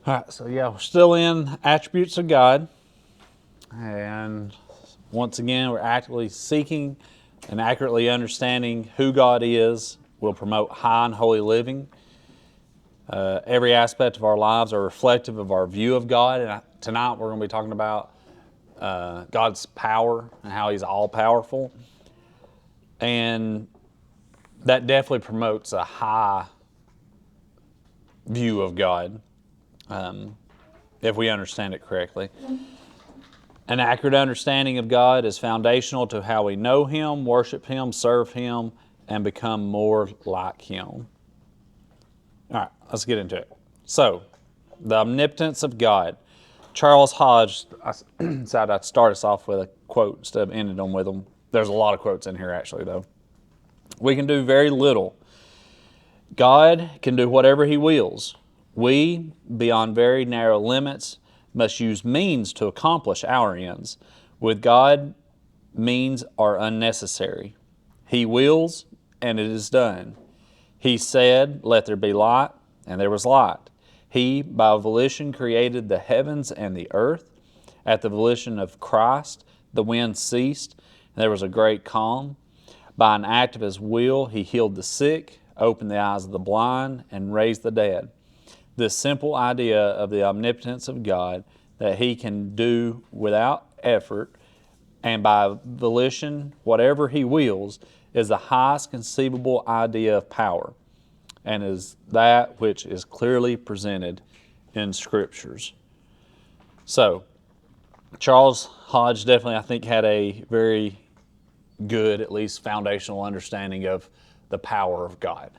All right, so yeah, we're still in attributes of God. And once again, we're actively seeking and accurately understanding who God is will promote high and holy living. Every aspect of our lives are reflective of our view of God. And tonight we're going to be talking about God's power and how He's all-powerful. And that definitely promotes a high view of God, if we understand it correctly. An accurate understanding of God is foundational to how we know Him, worship Him, serve Him, and become more like Him. All right, let's get into it. So, the omnipotence of God. Charles Hodge, I decided I'd start us off with a quote instead of ending them with them. There's a lot of quotes in here actually, though. We can do very little. God can do whatever He wills. We, beyond very narrow limits, must use means to accomplish our ends. With God, means are unnecessary. He wills, and it is done. He said, "Let there be light," and there was light. He, by volition, created the heavens and the earth. At the volition of Christ, the wind ceased, and there was a great calm. By an act of His will, He healed the sick, opened the eyes of the blind, and raised the dead. This simple idea of the omnipotence of God, that He can do without effort and by volition whatever He wills, is the highest conceivable idea of power, and is that which is clearly presented in Scriptures. So, Charles Hodge definitely, I think, had a very good, at least foundational understanding of the power of God.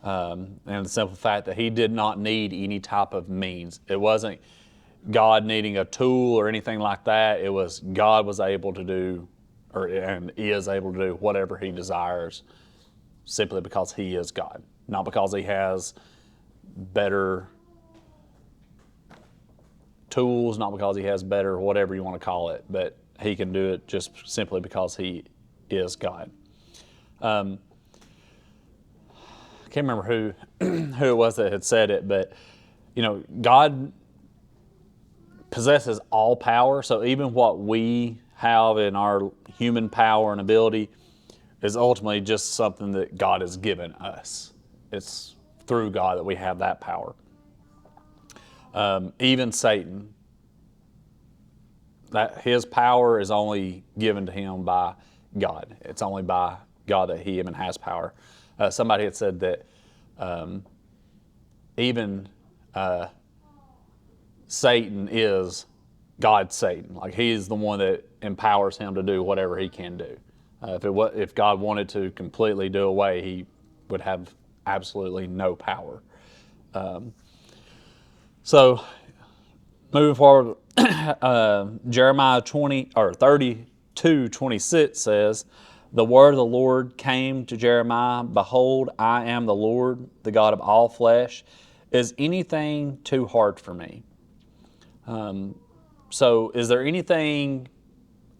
And the simple fact that He did not need any type of means. It wasn't God needing a tool or anything like that. It was God was able to do, and is able to do whatever He desires, simply because He is God. Not because He has better tools, not because He has better whatever you want to call it, but He can do it just simply because He is God. I can't remember who it was that had said it, but God possesses all power. So even what we have in our human power and ability is ultimately just something that God has given us. It's through God that we have that power. Even Satan, that his power is only given to him by God. It's only by God that he even has power. Somebody had said that even Satan is God's Satan. Like, he is the one that empowers him to do whatever he can do. If God wanted to completely do away, He would have absolutely no power. So moving forward, Jeremiah 32:26 says, "The word of the Lord came to Jeremiah, Behold, I am the Lord, the God of all flesh. Is anything too hard for me?" So is there anything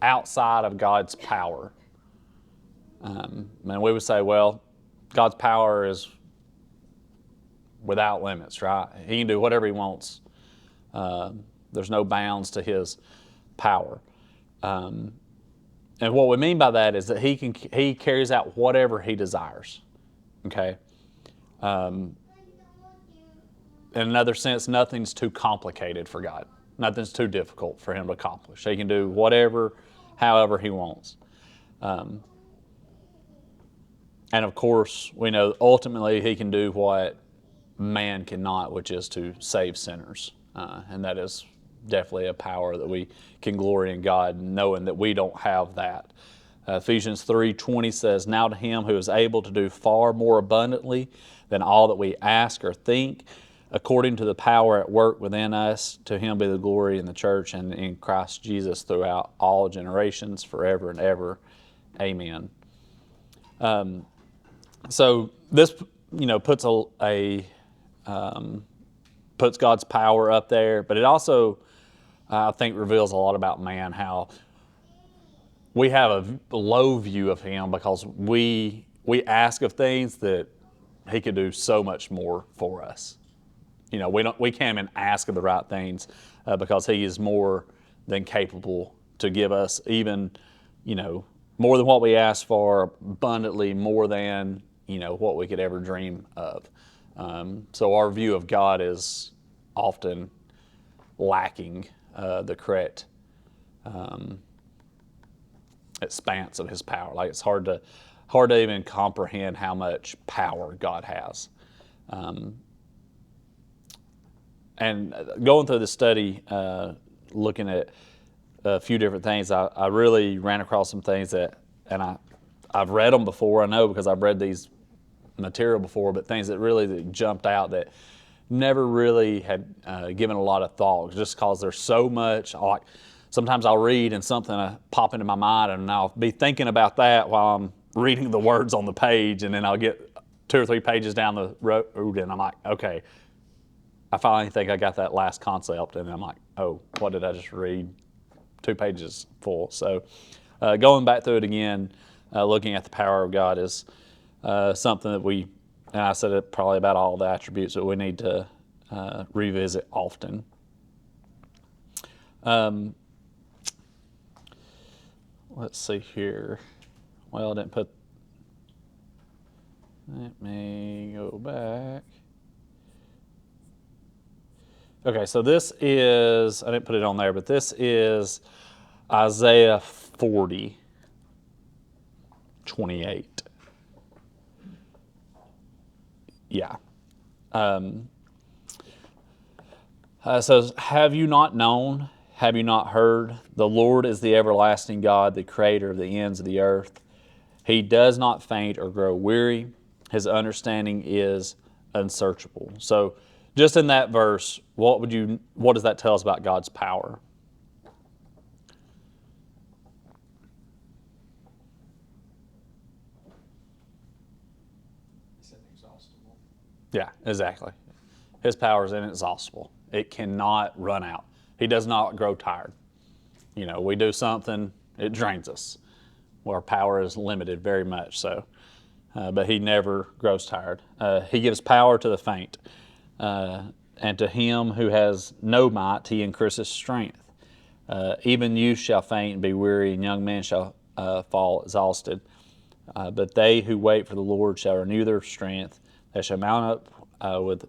outside of God's power? And we would say, well, God's power is without limits, right? He can do whatever He wants. There's no bounds to His power. And what we mean by that is that He carries out whatever He desires. Okay? In another sense, nothing's too complicated for God. Nothing's too difficult for Him to accomplish. He can do whatever, however He wants. And of course, we know ultimately He can do what man cannot, which is to save sinners. And that is definitely a power that we can glory in God, knowing that we don't have that. Ephesians 3:20 says, "Now to Him who is able to do far more abundantly than all that we ask or think, according to the power at work within us, to Him be the glory in the church and in Christ Jesus throughout all generations, forever and ever. Amen." So this, puts puts God's power up there, but it also, I think, reveals a lot about man, how we have a low view of Him because we ask of things that He could do so much more for us. we can't even ask of the right things because He is more than capable to give us even, more than what we ask for, abundantly more than, what we could ever dream of. So our view of God is often lacking the correct expanse of His power. Like it's hard to even comprehend how much power God has. And going through the study, looking at a few different things, I really ran across some things I've read them before, I know, because I've read these material before, but things that jumped out that never really had given a lot of thought, just because there's so much. Like sometimes I'll read and something will pop into my mind, and I'll be thinking about that while I'm reading the words on the page, and then I'll get 2 or 3 pages down the road, and I'm like, okay, I finally think I got that last concept, and I'm like, oh, what did I just read? 2 pages full. So going back through it again, looking at the power of God is something that and I said it probably about all the attributes that we need to revisit often. Let's see here. Well, I didn't put, let me go back. Okay, so this is, I didn't put it on there, but this is Isaiah 40:28. Yeah. Says, have you not known? Have you not heard? The Lord is the everlasting God, the creator of the ends of the earth. He does not faint or grow weary. His understanding is unsearchable. So just in that verse, what does that tell us about God's power? It's inexhaustible. Yeah, exactly. His power is inexhaustible. It cannot run out. He does not grow tired. We do something, it drains us. Well, our power is limited very much so. But He never grows tired. He gives power to the faint. And to him who has no might, He increases strength. Even youth shall faint and be weary, and young men shall fall exhausted. But they who wait for the Lord shall renew their strength. They shall mount up with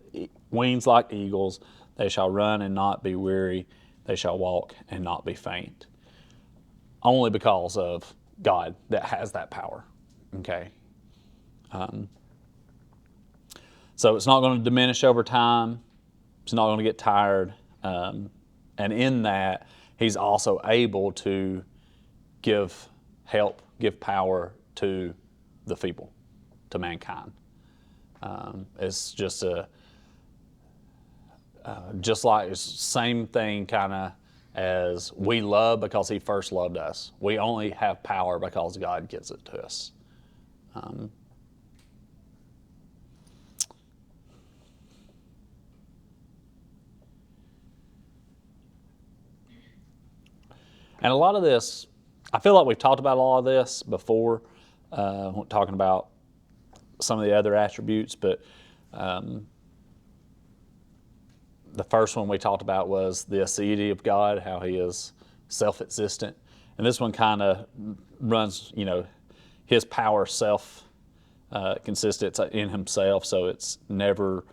wings like eagles. They shall run and not be weary. They shall walk and not be faint. Only because of God that has that power. Okay. So it's not going to diminish over time. It's not going to get tired. And in that, He's also able to give help, give power to the feeble, to mankind. It's just like it's the same thing kind of as we love because He first loved us. We only have power because God gives it to us. And a lot of this, I feel like we've talked about a lot of this before, talking about some of the other attributes, but the first one we talked about was the aseity of God, how He is self-existent. And this one kind of runs, His power self-consistent in Himself, so it's never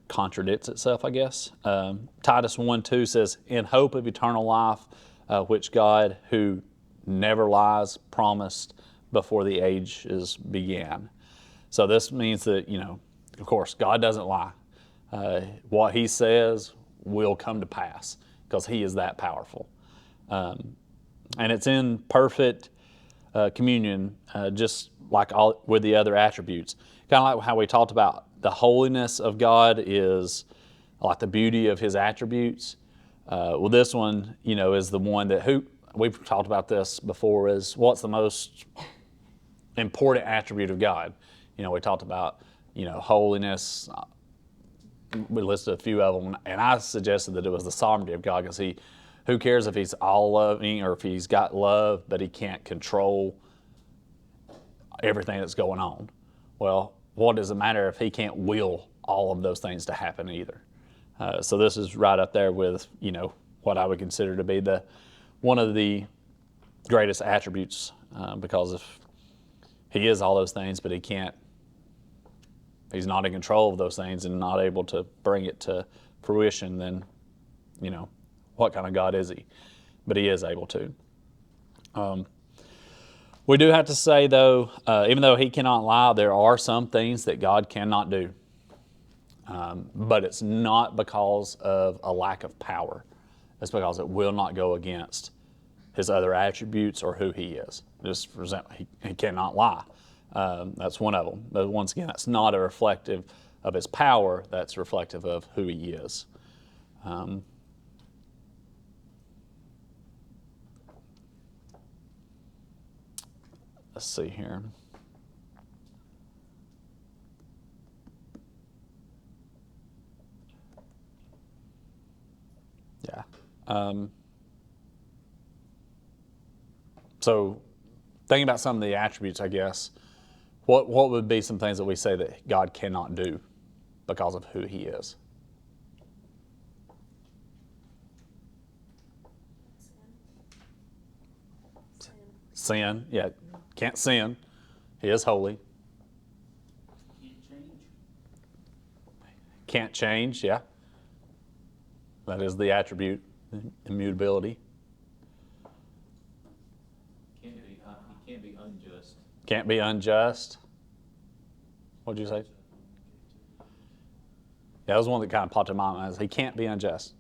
contradicts itself, I guess. Titus 1:2 says, in hope of eternal life, which God, who never lies, promised before the ages began. So this means that, of course, God doesn't lie. What He says will come to pass because He is that powerful. And it's in perfect communion, just like with the other attributes. Kind of like how we talked about the holiness of God is like the beauty of His attributes. Well, this one, is the one that we've talked about this before, is what's the most important attribute of God. We talked about, holiness. We listed a few of them, and I suggested that it was the sovereignty of God, because who cares if He's all loving or if He's got love, but He can't control everything that's going on. Well, what does it matter if he can't will all of those things to happen either? So this is right up there with, what I would consider to be one of the greatest attributes, because if he is all those things, but he's not in control of those things and not able to bring it to fruition, then, what kind of God is he? But he is able to. We do have to say, though, even though he cannot lie, there are some things that God cannot do. But it's not because of a lack of power. It's because it will not go against his other attributes or who he is. Just for example, he cannot lie. That's one of them. But once again, that's not a reflective of his power. That's reflective of who he is. Let's see here. Yeah. So thinking about some of the attributes, I guess, what would be some things that we say that God cannot do because of who he is? Sin. Yeah. Can't sin. He is holy. Can't change. Yeah. That is the attribute, immutability. He can't be unjust. Can't be unjust. What'd you say? Yeah, that was one that kind of popped in my mind. He can't be unjust.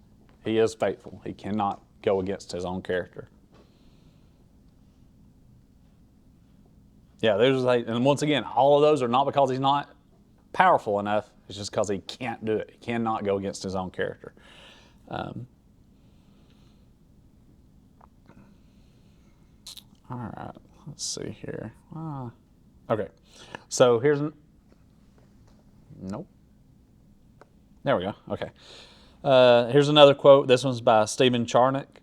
He is faithful. He cannot go against his own character. Yeah, and once again, all of those are not because he's not powerful enough. It's just because he can't do it. He cannot go against his own character. All right, let's see here. Okay, so nope. There we go. Okay. Here's another quote. This one's by Stephen Charnock.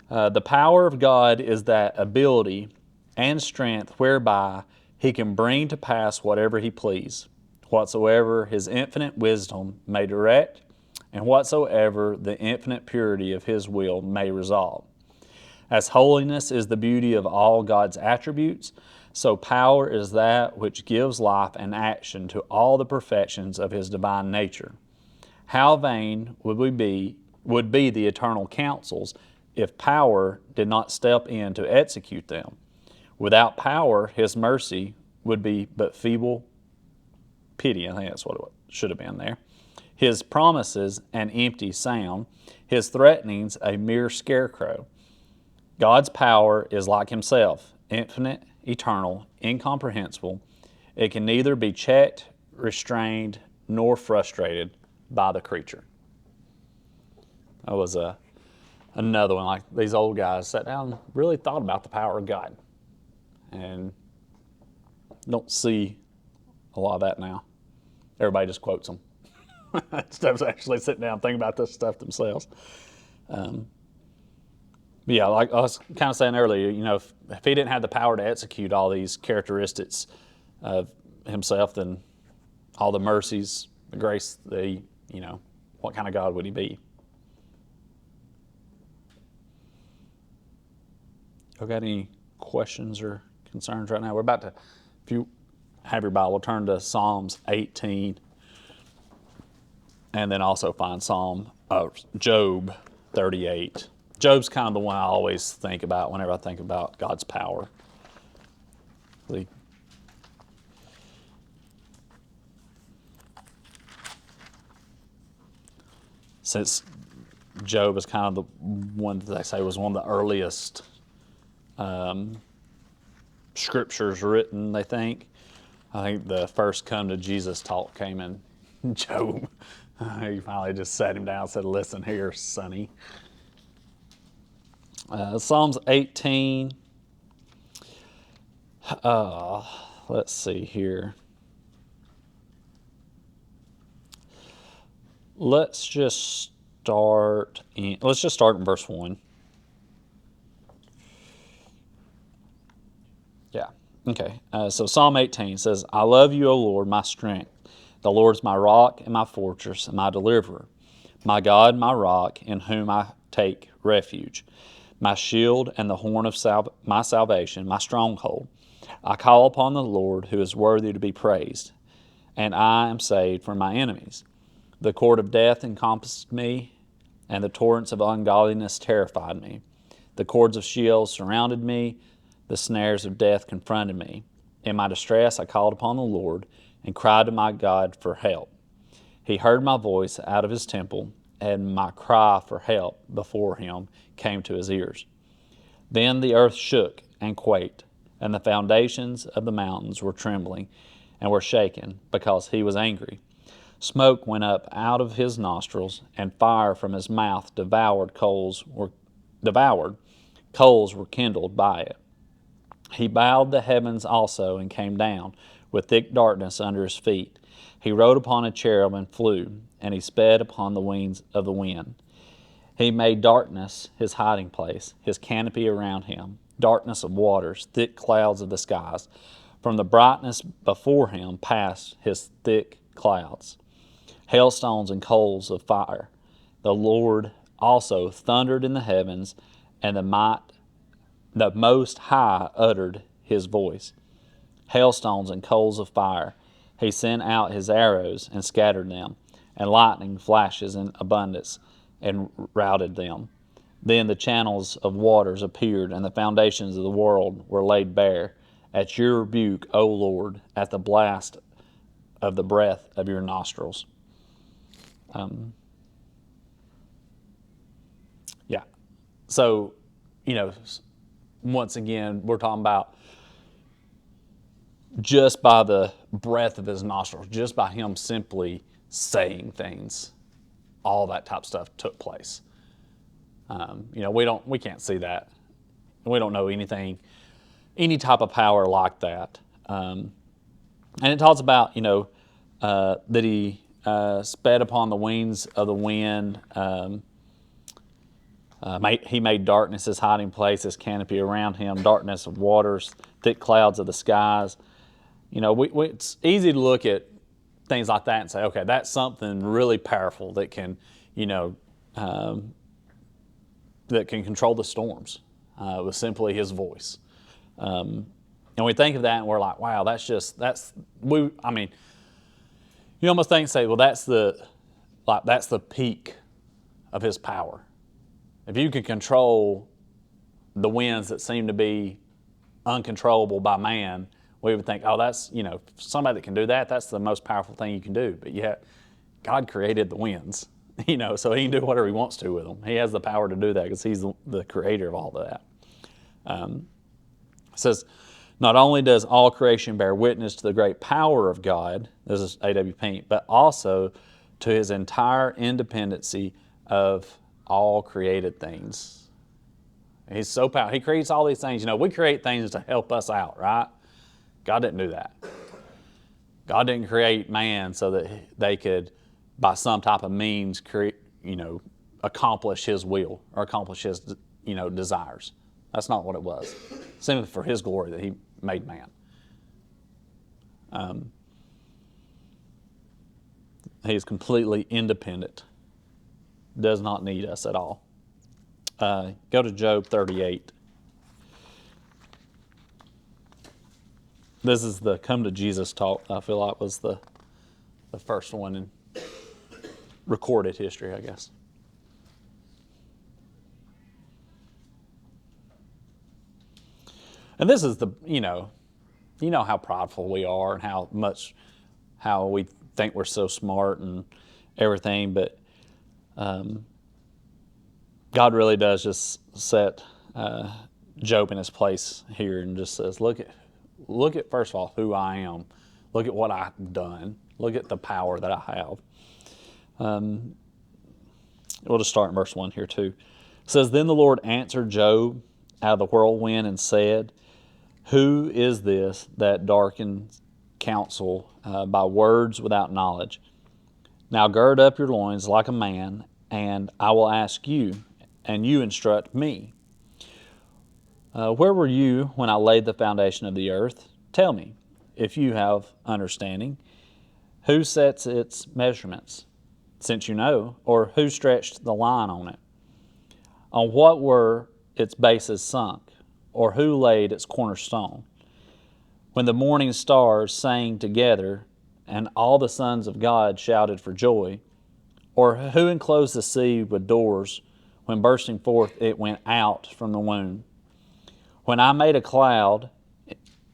The power of God is that ability and strength whereby he can bring to pass whatever he please, whatsoever his infinite wisdom may direct, and whatsoever the infinite purity of his will may resolve. As holiness is the beauty of all God's attributes, so power is that which gives life and action to all the perfections of his divine nature. How vain would be the eternal counsels if power did not step in to execute them? Without power, his mercy would be but feeble pity. I think that's what it should have been there. His promises an empty sound, his threatenings a mere scarecrow. God's power is like himself, infinite, eternal, incomprehensible. It can neither be checked, restrained, nor frustrated by the creature. That was another one. Like these old guys sat down and really thought about the power of God. And don't see a lot of that now. Everybody just quotes them. Instead of actually sitting down and thinking about this stuff themselves. But yeah, like I was kind of saying earlier, if he didn't have the power to execute all these characteristics of himself, then all the mercies, the grace, what kind of God would he be? Y'all got any questions or concerns right now? We're about to, if you have your Bible, turn to Psalms 18, and then also find Job 38. Job's kind of the one I always think about whenever I think about God's power. Since Job is kind of the one that they say was one of the earliest scriptures written, they think. I think the first come to Jesus talk came in Job. He finally just sat him down and said, "Listen here, sonny." Psalms 18. Let's see here. Let's just start in verse 1. Yeah. Okay, so Psalm 18 says, I love you, O Lord, my strength. The Lord's my rock and my fortress and my deliverer, my God, my rock, in whom I take refuge, my shield and the horn of my salvation, my stronghold. I call upon the Lord, who is worthy to be praised, and I am saved from my enemies. The cord of death encompassed me, and the torrents of ungodliness terrified me. The cords of Sheol surrounded me, the snares of death confronted me. In my distress I called upon the Lord, and cried to my God for help. He heard my voice out of his temple, and my cry for help before him came to his ears. Then the earth shook and quaked, and the foundations of the mountains were trembling and were shaken, because he was angry. Smoke went up out of his nostrils, and fire from his mouth devoured. Coals were kindled by it. He bowed the heavens also, and came down with thick darkness under his feet. He rode upon a cherub and flew, and he sped upon the wings of the wind. He made darkness his hiding place, his canopy around him, darkness of waters, thick clouds of the skies. From the brightness before him passed his thick clouds, hailstones and coals of fire. The Lord also thundered in the heavens, and the Most High uttered his voice. Hailstones and coals of fire. He sent out his arrows and scattered them, and lightning flashes in abundance and routed them. Then the channels of waters appeared, and the foundations of the world were laid bare. At your rebuke, O Lord, at the blast of the breath of your nostrils. Yeah. So, once again, we're talking about just by the breath of his nostrils, just by him simply saying things, all that type of stuff took place. We can't see that. We don't know anything, any type of power like that. And it talks about, that he sped upon the wings of the wind. He made darkness his hiding place, his canopy around him, darkness of waters, thick clouds of the skies. It's easy to look at things like that and say, okay, that's something really powerful that can, that can control the storms with simply his voice. And we think of that and we're like, wow, you almost think, say, well, that's the peak of his power. If you can control the winds that seem to be uncontrollable by man, we would think, oh, that's, somebody that can do that, that's the most powerful thing you can do. But yet, God created the winds, so he can do whatever he wants to with them. He has the power to do that because he's the creator of all of that. It says, not only does all creation bear witness to the great power of God, this is A.W. Pink, but also to his entire independency of all created things. He's so powerful. He creates all these things. We create things to help us out, right? God didn't do that. God didn't create man so that they could, by some type of means, accomplish his will or accomplish his, desires. That's not what it was. Simply for his glory that he made man. He is completely independent. Does not need us at all. Go to Job 38. This is the come to Jesus talk, I feel like was the first one in recorded history, I guess. And this is you know how prideful we are and how we think we're so smart and everything, but God really does just set Job in his place here and just says, look at first of all who I am, look at what I've done, look at the power that I have. We'll just start in verse 1 here too. It says, then the Lord answered Job out of the whirlwind and said, who is this that darkens counsel by words without knowledge? Now gird up your loins like a man, and I will ask you, and you instruct me. Where were you when I laid the foundation of the earth? Tell me, if you have understanding, who sets its measurements, since you know, or who stretched the line on it? On what were its bases sunk, or who laid its cornerstone? When the morning stars sang together, and all the sons of God shouted for joy, or who enclosed the sea with doors, when bursting forth it went out from the womb? When I made a cloud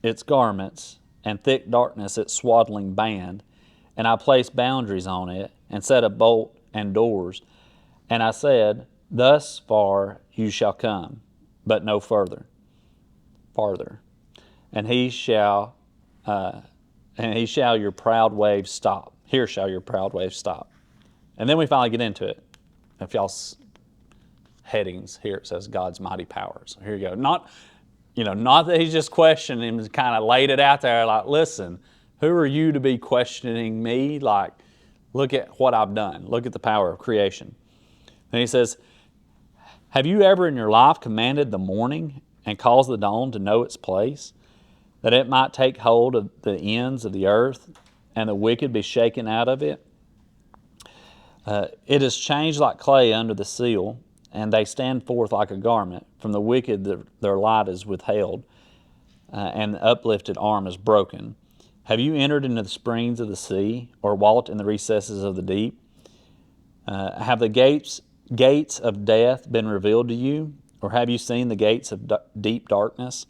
its garments, and thick darkness its swaddling band, and I placed boundaries on it, and set a bolt and doors, and I said, thus far you shall come, but no farther. And he shall your proud waves stop. Here shall your proud waves stop. And then we finally get into it. If y'all's headings here, it says God's mighty powers. So here you go. Not that he's just questioning him, kind of laid it out there like, listen, who are you to be questioning me? Like, look at what I've done. Look at the power of creation. Then he says, have you ever in your life commanded the morning and caused the dawn to know its place, that it might take hold of the ends of the earth and the wicked be shaken out of it? It is changed like clay under the seal, and they stand forth like a garment. From the wicked their light is withheld, and the uplifted arm is broken. Have you entered into the springs of the sea, or walked in the recesses of the deep? Have the gates of death been revealed to you, or have you seen the gates of deep darkness?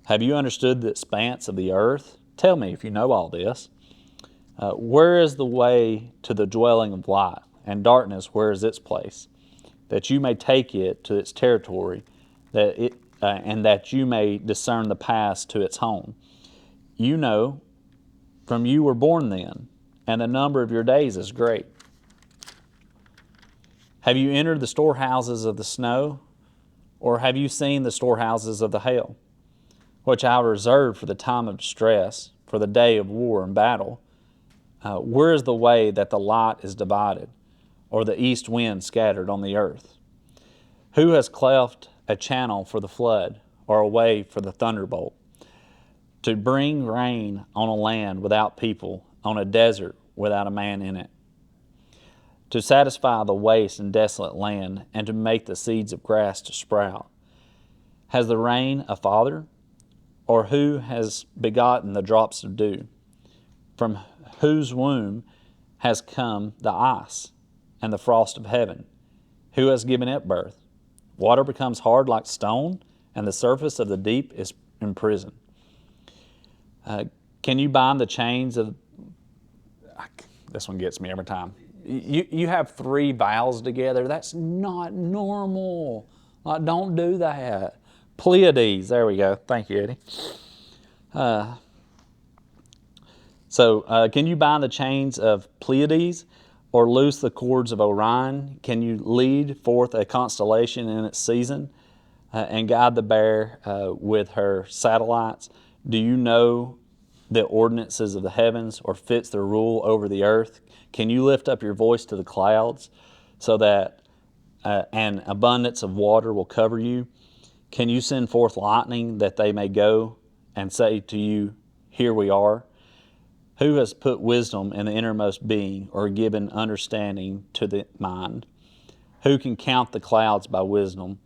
Have you understood the expanse of the earth? Tell me if you know all this. Where is the way to the dwelling of light, and darkness, where is its place? That you may take it to its territory, and that you may discern the paths to its home. You know, from you were born then, and the number of your days is great. Have you entered the storehouses of the snow, or have you seen the storehouses of the hail, which I have reserved for the time of distress, for the day of war and battle? Where is the way that the light is divided, or the east wind scattered on the earth? Who has cleft a channel for the flood, or a way for the thunderbolt? To bring rain on a land without people, on a desert without a man in it. To satisfy the waste and desolate land, and to make the seeds of grass to sprout. Has the rain a father? Or who has begotten the drops of dew? From whose womb has come the ice and the frost of heaven? Who has given it birth? Water becomes hard like stone, and the surface of the deep is imprisoned. Can you bind the chains of... This one gets me every time. You have three vowels together. That's not normal. Like, don't do that. Pleiades. There we go. Thank you, Eddie. Can you bind the chains of Pleiades, or loose the cords of Orion? Can you lead forth a constellation in its season, and guide the bear with her satellites? Do you know the ordinances of the heavens, or fix their rule over the earth? Can you lift up your voice to the clouds, so that an abundance of water will cover you? Can you send forth lightning, that they may go and say to you, here we are? Who has put wisdom in the innermost being, or given understanding to the mind? Who can count the clouds by wisdom,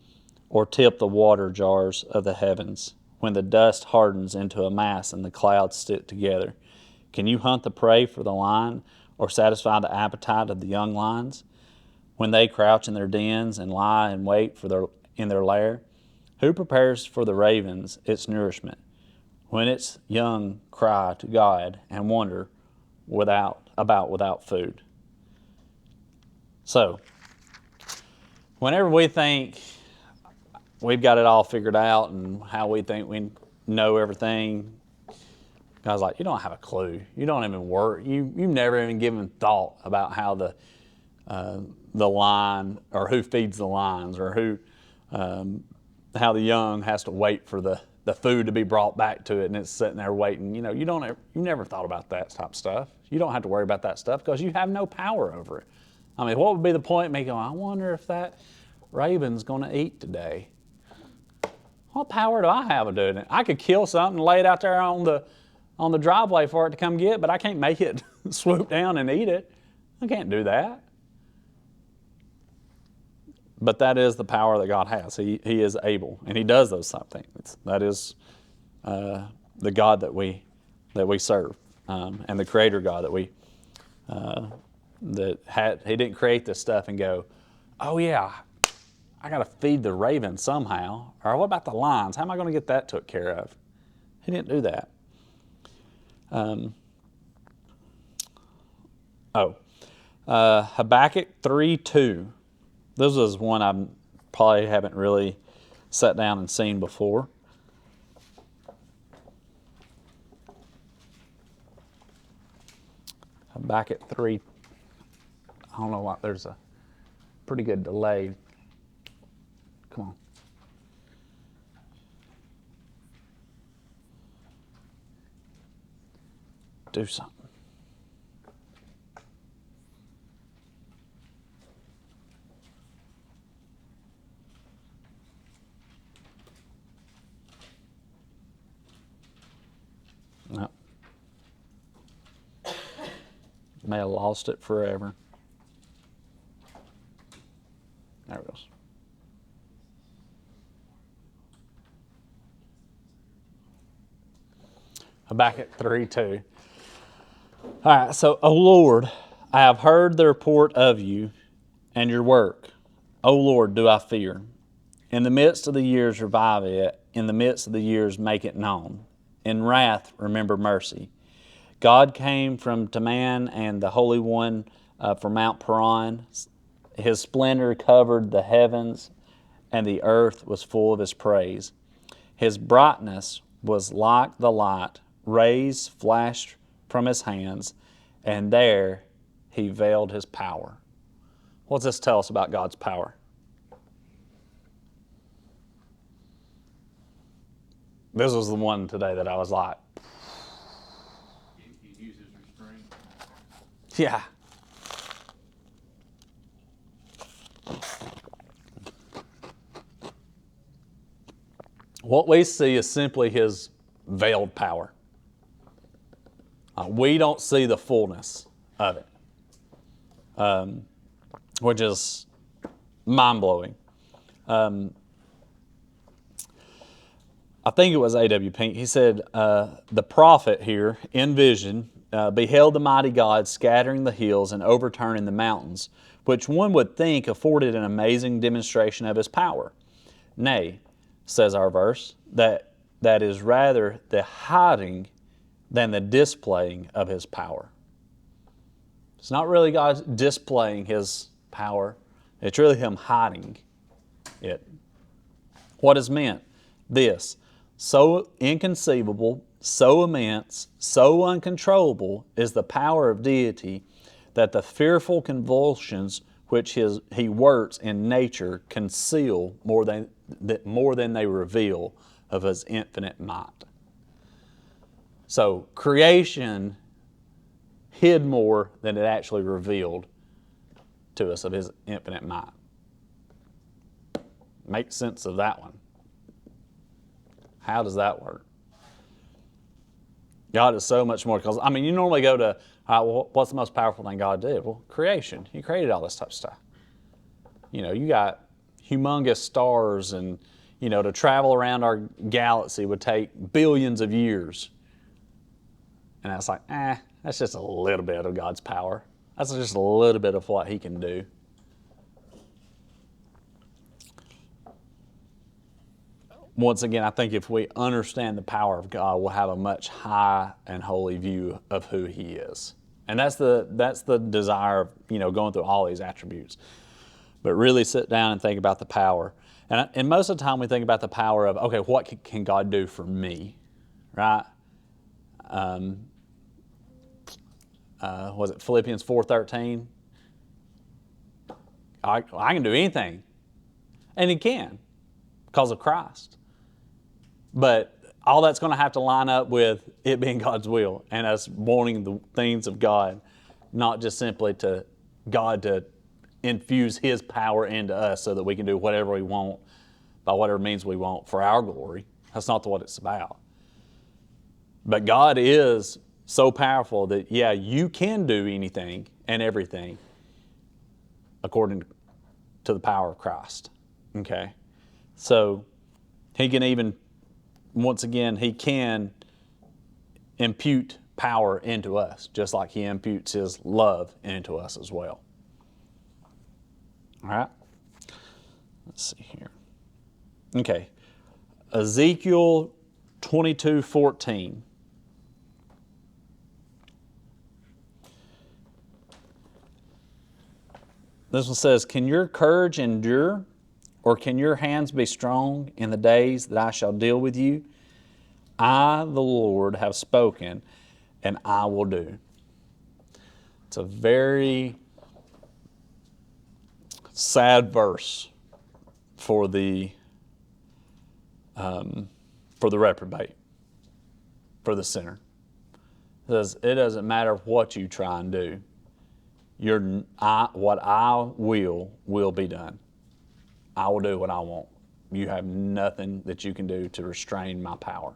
or tip the water jars of the heavens, when the dust hardens into a mass and the clouds stick together? Can you hunt the prey for the lion, or satisfy the appetite of the young lions, when they crouch in their dens and lie in wait in their lair? Who prepares for the ravens its nourishment, when its young cry to God and wonder without food? So, whenever we think we've got it all figured out and how we think we know everything, God's like, you don't have a clue. You don't even work. You've never even given thought about how the lion, or who feeds the lions, or who how the young has to wait for the food to be brought back to it, and it's sitting there waiting. You never thought about that type of stuff. You don't have to worry about that stuff because you have no power over it. I mean, what would be the point of me going, I wonder if that raven's going to eat today? What power do I have of doing it? I could kill something and lay it out there on the driveway for it to come get, but I can't make it swoop down and eat it. I can't do that. But that is the power that God has. He is able, and He does those things. That is the God that we serve, and the Creator God that He didn't create this stuff and go, oh yeah, I got to feed the ravens somehow. Or what about the lions? How am I going to get that took care of? He didn't do that. Habakkuk 3:2. This is one I probably haven't really sat down and seen before. Habakkuk 3. I don't know why. There's a pretty good delay. Come on. Do something. No. May have lost it forever. There it goes. Habakkuk 3:2. All right, so, O Lord, I have heard the report of you and your work. O Lord, do I fear. In the midst of the years revive it. In the midst of the years make it known. In wrath remember mercy. God came from Teman and the Holy One from Mount Paran. His splendor covered the heavens, and the earth was full of His praise. His brightness was like the light. Rays flashed from His hands, and there He veiled His power. What does this tell us about God's power? This was the one today that I was like, He uses restraint. yeah. What we see is simply His veiled power. We don't see the fullness of it, which is mind-blowing. I think it was A.W. Pink. He said, the prophet here, in vision, beheld the mighty God scattering the hills and overturning the mountains, which one would think afforded an amazing demonstration of His power. Nay, says our verse, that is rather the hiding than the displaying of His power. It's not really God displaying His power. It's really Him hiding it. What is meant? This: so inconceivable, so immense, so uncontrollable is the power of deity that the fearful convulsions which He works in nature conceal more than they reveal of His infinite might. So creation hid more than it actually revealed to us of His infinite might. Make sense of that one. How does that work? God is so much more, because, I mean, you normally go to, well, what's the most powerful thing God did? Well, creation. He created all this type of stuff. You know, you got humongous stars, and, you know, to travel around our galaxy would take billions of years. And I was like, that's just a little bit of God's power. That's just a little bit of what He can do. Once again, I think if we understand the power of God, we'll have a much high and holy view of who He is. And that's the desire of, you know, going through all these attributes. But really sit down and think about the power. And most of the time we think about the power of, okay, what can God do for me, right? Was it Philippians 4:13? I can do anything. And He can, because of Christ. But all that's going to have to line up with it being God's will and us wanting the things of God, not just simply to God to infuse His power into us so that we can do whatever we want by whatever means we want for our glory. That's not what it's about. But God is so powerful that, yeah, you can do anything and everything according to the power of Christ. Okay? So he can even, once again, he can impute power into us, just like he imputes his love into us as well. All right? Let's see here. Okay. Ezekiel 22:14. This one says, "Can your courage endure, or can your hands be strong in the days that I shall deal with you? I, the Lord, have spoken, and I will do." It's a very sad verse for the reprobate, for the sinner. It says, it doesn't matter what you try and do. What I will be done. I will do what I want. You have nothing that you can do to restrain my power.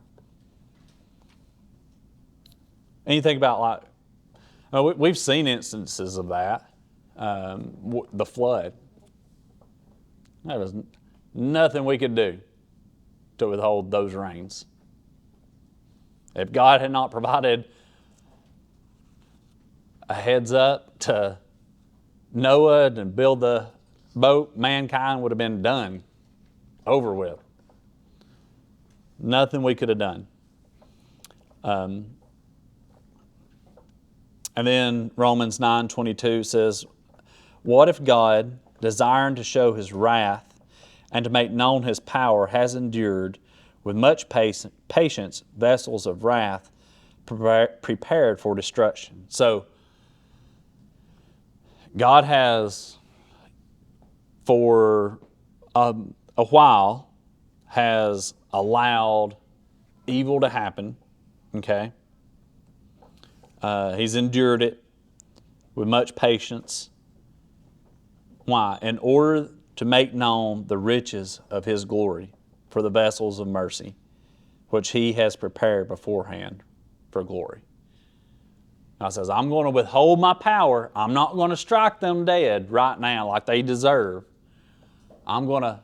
And you think about, like, we've seen instances of that. The flood. There was nothing we could do to withhold those rains. If God had not provided a heads up to Noah and build the boat, mankind would have been done, over with. Nothing we could have done. And then Romans 9:22 says, "What if God, desiring to show his wrath and to make known his power, has endured with much patience vessels of wrath prepared for destruction?" So God has, for a while, has allowed evil to happen, okay? He's endured it with much patience. Why? In order to make known the riches of his glory for the vessels of mercy, which he has prepared beforehand for glory. God says, I'm going to withhold my power. I'm not going to strike them dead right now like they deserve. I'm going to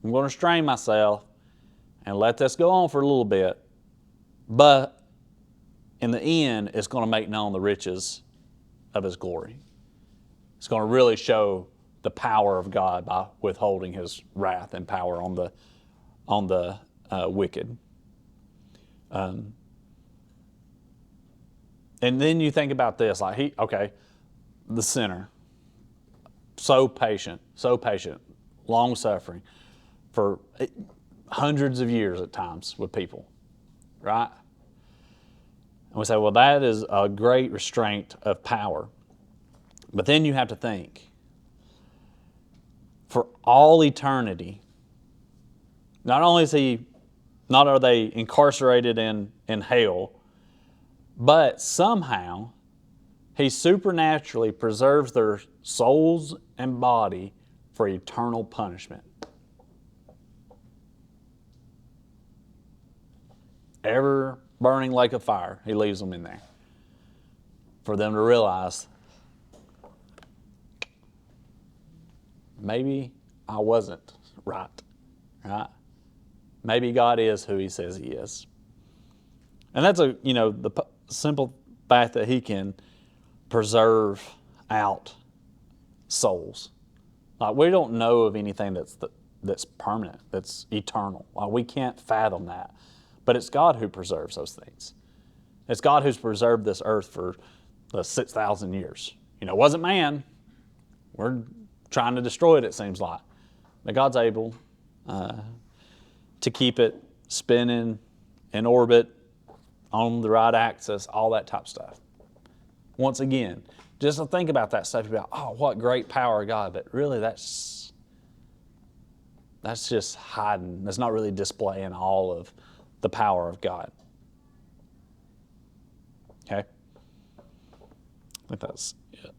restrain myself and let this go on for a little bit. But in the end, it's going to make known the riches of his glory. It's going to really show the power of God by withholding his wrath and power on the wicked. And then you think about this, like the sinner, so patient, long-suffering for hundreds of years at times with people, right? And we say, well, that is a great restraint of power. But then you have to think, for all eternity, not are they incarcerated in hell, but somehow he supernaturally preserves their souls and body for eternal punishment. Ever burning lake of fire, he leaves them in there for them to realize, maybe I wasn't right? Maybe God is who he says he is. And that's the simple fact that he can preserve out souls. Like, we don't know of anything that's permanent, that's eternal. Like, we can't fathom that. But it's God who preserves those things. It's God who's preserved this earth for 6,000 years. It wasn't man. We're trying to destroy it, it seems like. But God's able to keep it spinning in orbit, on the right axis, all that type of stuff. Once again, just to think about that stuff, about, oh, what great power of God, but really that's just hiding. That's not really displaying all of the power of God. Okay? I think that's it.